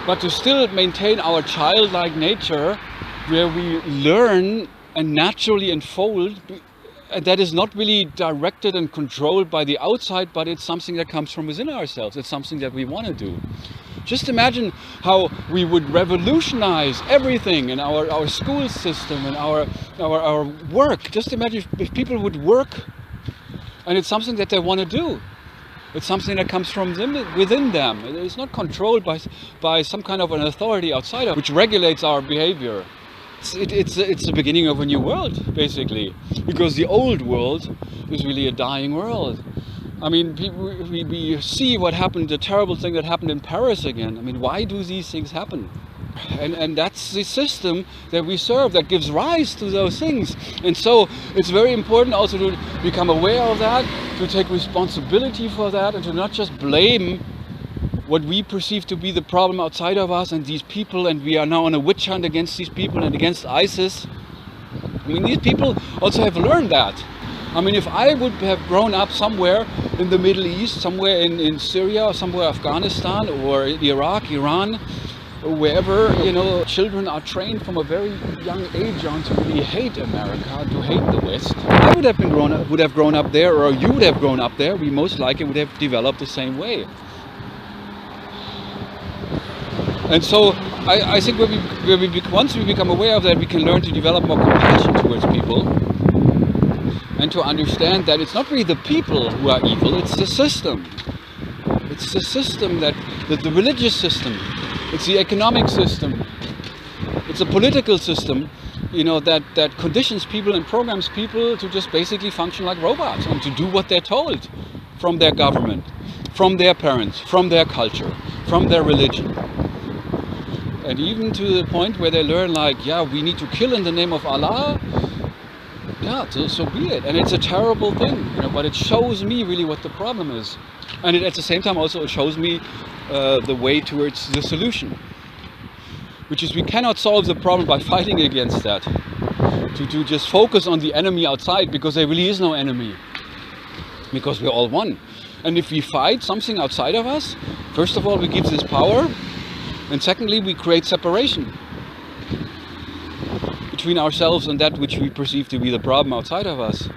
but to still maintain our childlike nature, where we learn and naturally unfold, and that is not really directed and controlled by the outside, but it's something that comes from within ourselves. It's something that we want to do. Just imagine how we would revolutionize everything in our school system and our work. Just imagine if people would work and it's something that they want to do. It's something that comes from within them. It's not controlled by some kind of an authority outside of, which regulates our behavior. It's the beginning of a new world, basically, because the old world is really a dying world. I mean, we see what happened, the terrible thing that happened in Paris again. I mean, why do these things happen? And that's the system that we serve that gives rise to those things. And so it's very important also to become aware of that, to take responsibility for that, and to not just blame what we perceive to be the problem outside of us and these people, and we are now on a witch hunt against these people and against ISIS. I mean, these people also have learned that. I mean, if I would have grown up somewhere in the Middle East, somewhere in Syria, or somewhere Afghanistan, or Iraq, Iran, or wherever, you know, children are trained from a very young age on to really hate America, to hate the West. I would have grown up there, or you would have grown up there. We most likely would have developed the same way. And so I think once we become aware of that, we can learn to develop more compassion towards people, and to understand that it's not really the people who are evil, it's the system. It's the system that the religious system, it's the economic system, it's a political system, you know, that conditions people and programs people to just basically function like robots and to do what they're told from their government, from their parents, from their culture, from their religion. And even to the point where they learn, like, yeah, we need to kill in the name of Allah. Yeah, so be it. And it's a terrible thing, you know, but it shows me really what the problem is. And at the same time also it shows me the way towards the solution. Which is, we cannot solve the problem by fighting against that. To just focus on the enemy outside, because there really is no enemy. Because we're all one. And if we fight something outside of us, first of all, we give this power. And secondly, we create separation between ourselves and that which we perceive to be the problem outside of us.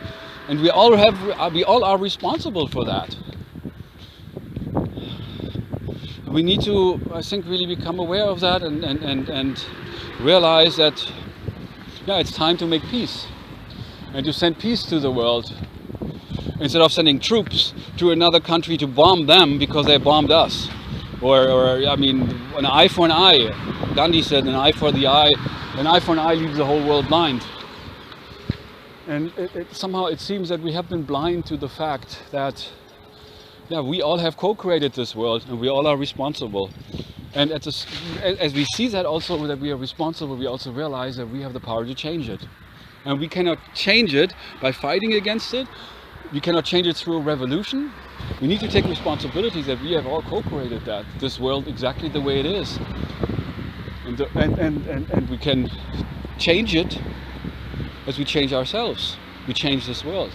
And we all are responsible for that. We need to, I think, really become aware of that and realize that, yeah, it's time to make peace and to send peace to the world, instead of sending troops to another country to bomb them because they bombed us. Or I mean, an eye for an eye. Gandhi said, an eye for the eye. An eye for an eye leaves the whole world blind. And somehow it seems that we have been blind to the fact that, yeah, we all have co-created this world and we all are responsible. And as we see that also, that we are responsible, we also realize that we have the power to change it. And we cannot change it by fighting against it. We cannot change it through a revolution. We need to take responsibility that we have all co-created this world exactly the way it is. And we can change it as we change ourselves. We change this world.